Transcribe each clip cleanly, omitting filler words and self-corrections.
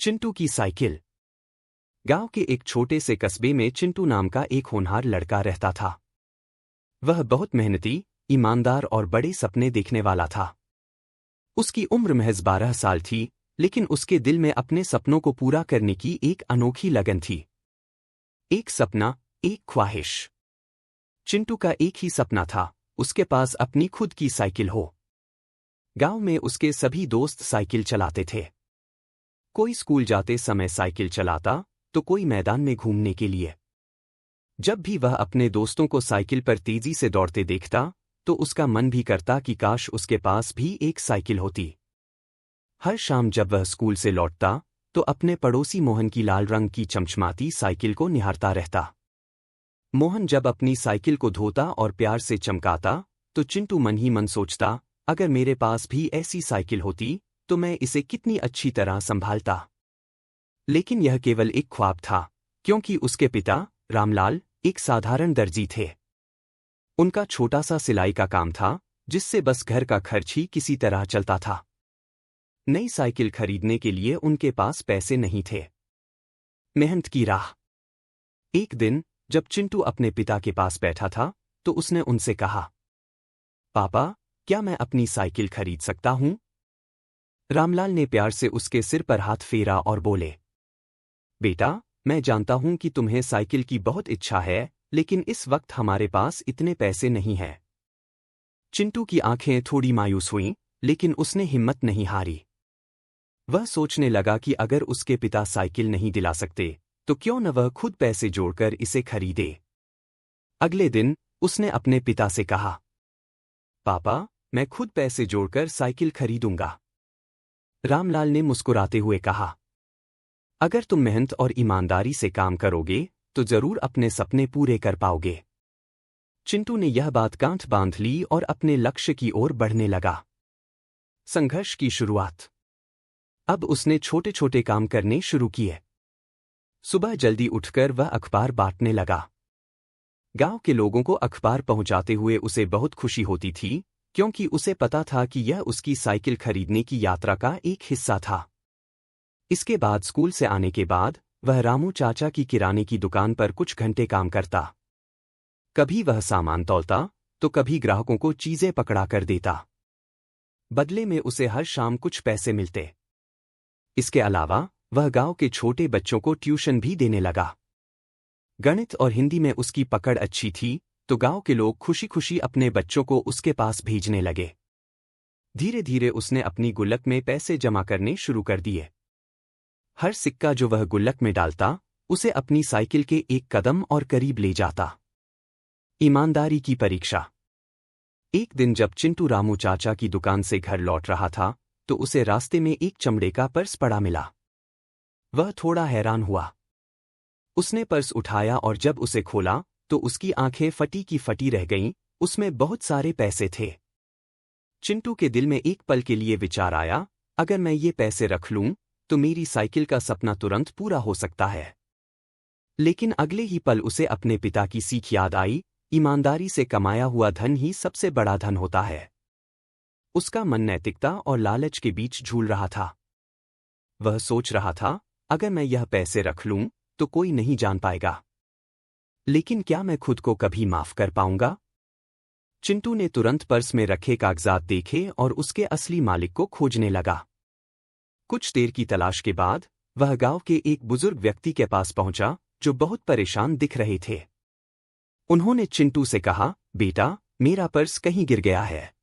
चिंटू की साइकिल। गांव के एक छोटे से कस्बे में चिंटू नाम का एक होनहार लड़का रहता था। वह बहुत मेहनती, ईमानदार और बड़े सपने देखने वाला था। उसकी उम्र महज 12 साल थी, लेकिन उसके दिल में अपने सपनों को पूरा करने की एक अनोखी लगन थी। एक सपना, एक ख्वाहिश। चिंटू का एक ही सपना था, उसके पास अपनी खुद की साइकिल हो। गांव में उसके सभी दोस्त साइकिल चलाते थे। कोई स्कूल जाते समय साइकिल चलाता, तो कोई मैदान में घूमने के लिए। जब भी वह अपने दोस्तों को साइकिल पर तेजी से दौड़ते देखता, तो उसका मन भी करता कि काश उसके पास भी एक साइकिल होती। हर शाम जब वह स्कूल से लौटता, तो अपने पड़ोसी मोहन की लाल रंग की चमचमाती साइकिल को निहारता रहता। मोहन जब अपनी साइकिल को धोता और प्यार से चमकाता, तो चिंटू मन ही मन सोचता, अगर मेरे पास भी ऐसी साइकिल होती, तो मैं इसे कितनी अच्छी तरह संभालता। लेकिन यह केवल एक ख्वाब था, क्योंकि उसके पिता, रामलाल, एक साधारण दर्जी थे। उनका छोटा सा सिलाई का काम था, जिससे बस घर का खर्च ही किसी तरह चलता था। नई साइकिल खरीदने के लिए उनके पास पैसे नहीं थे। मेहनत की राह। एक दिन, जब चिंटू अपने पिता के पास बैठा था, तो उसने उनसे कहा, पापा, क्या मैं अपनी साइकिल खरीद सकता हूं? रामलाल ने प्यार से उसके सिर पर हाथ फेरा और बोले, बेटा, मैं जानता हूं कि तुम्हें साइकिल की बहुत इच्छा है, लेकिन इस वक्त हमारे पास इतने पैसे नहीं हैं। चिंटू की आंखें थोड़ी मायूस हुईं, लेकिन उसने हिम्मत नहीं हारी। वह सोचने लगा कि अगर उसके पिता साइकिल नहीं दिला सकते, तो क्यों न वह खुद पैसे जोड़कर इसे खरीदे। अगले दिन, उसने अपने पिता से कहा, पापा, मैं खुद पैसे जोड़कर साइकिल खरीदूंगा। रामलाल ने मुस्कुराते हुए कहा, अगर तुम मेहनत और ईमानदारी से काम करोगे, तो जरूर अपने सपने पूरे कर पाओगे। चिंटू ने यह बात गांठ बांध ली और अपने लक्ष्य की ओर बढ़ने लगा। संघर्ष की शुरुआत। अब उसने छोटे छोटे काम करने शुरू किए। सुबह जल्दी उठकर वह अखबार बांटने लगा। गांव के लोगों को अखबार पहुंचाते हुए उसे बहुत खुशी होती थी, क्योंकि उसे पता था कि यह उसकी साइकिल खरीदने की यात्रा का एक हिस्सा था। इसके बाद स्कूल से आने के बाद, वह रामू चाचा की किराने की दुकान पर कुछ घंटे काम करता। कभी वह सामान तौलता, तो कभी ग्राहकों को चीजें पकड़ा कर देता। बदले में उसे हर शाम कुछ पैसे मिलते। इसके अलावा, वह गांव के छोटे बच्चों को ट्यूशन भी देने लगा। गणित और हिंदी में उसकी पकड़ अच्छी थी, तो गांव के लोग खुशी खुशी अपने बच्चों को उसके पास भेजने लगे। धीरे धीरे उसने अपनी गुल्लक में पैसे जमा करने शुरू कर दिए। हर सिक्का जो वह गुल्लक में डालता, उसे अपनी साइकिल के एक कदम और करीब ले जाता। ईमानदारी की परीक्षा। एक दिन जब चिंटू रामू चाचा की दुकान से घर लौट रहा था, तो उसे रास्ते में एक चमड़े का पर्स पड़ा मिला। वह थोड़ा हैरान हुआ। उसने पर्स उठाया और जब उसे खोला, तो उसकी आंखें फटी की फटी रह गईं, उसमें बहुत सारे पैसे थे। चिंटू के दिल में एक पल के लिए विचार आया, अगर मैं ये पैसे रख लूं, तो मेरी साइकिल का सपना तुरंत पूरा हो सकता है। लेकिन अगले ही पल उसे अपने पिता की सीख याद आई, ईमानदारी से कमाया हुआ धन ही सबसे बड़ा धन होता है। उसका मन नैतिकता और लालच के बीच झूल रहा था। वह सोच रहा था, अगर मैं यह पैसे रख लूं, तो कोई नहीं जान पाएगा। लेकिन क्या मैं खुद को कभी माफ कर पाऊंगा? चिंटू ने तुरंत पर्स में रखे कागजात देखे और उसके असली मालिक को खोजने लगा। कुछ देर की तलाश के बाद, वह गांव के एक बुजुर्ग व्यक्ति के पास पहुंचा, जो बहुत परेशान दिख रहे थे। उन्होंने चिंटू से कहा, बेटा, मेरा पर्स कहीं गिर गया है।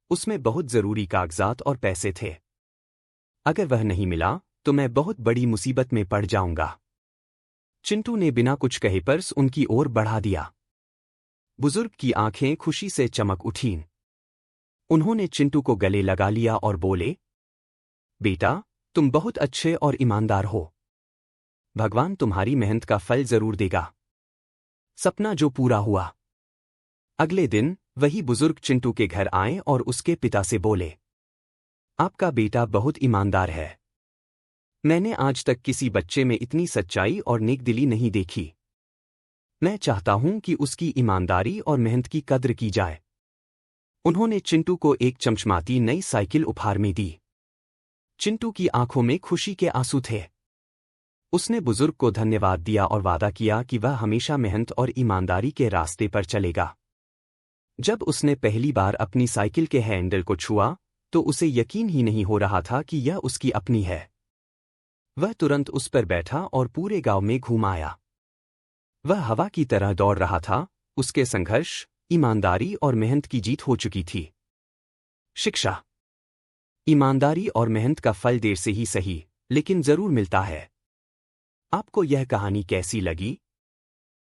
उसमें बहुत जरूरी कागजात और पैसे थे। अगर वह नहीं मिला, तो मैं बहुत बड़ी मुसीबत में पड़ जाऊंगा। चिंटू ने बिना कुछ कहे पर्स उनकी ओर बढ़ा दिया। बुजुर्ग की आंखें खुशी से चमक उठीं। उन्होंने चिंटू को गले लगा लिया और बोले, बेटा, तुम बहुत अच्छे और ईमानदार हो। भगवान तुम्हारी मेहनत का फल जरूर देगा। सपना जो पूरा हुआ। अगले दिन, वही बुजुर्ग चिंटू के घर आए और उसके पिता से बोले, आपका बेटा बहुत ईमानदार है। मैंने आज तक किसी बच्चे में इतनी सच्चाई और नेकदिली नहीं देखी। मैं चाहता हूं कि उसकी ईमानदारी और मेहनत की कद्र की जाए। उन्होंने चिंटू को एक चमचमाती नई साइकिल उपहार में दी। चिंटू की आंखों में खुशी के आंसू थे। उसने बुजुर्ग को धन्यवाद दिया और वादा किया कि वह हमेशा मेहनत और ईमानदारी के रास्ते पर चलेगा। जब उसने पहली बार अपनी साइकिल के हैंडल को छुआ, तो उसे यकीन ही नहीं हो रहा था कि यह उसकी अपनी है। वह तुरंत उस पर बैठा और पूरे गांव में घूम आया। वह हवा की तरह दौड़ रहा था, उसके संघर्ष, ईमानदारी और मेहनत की जीत हो चुकी थी। शिक्षा। ईमानदारी और मेहनत का फल देर से ही सही, लेकिन जरूर मिलता है। आपको यह कहानी कैसी लगी?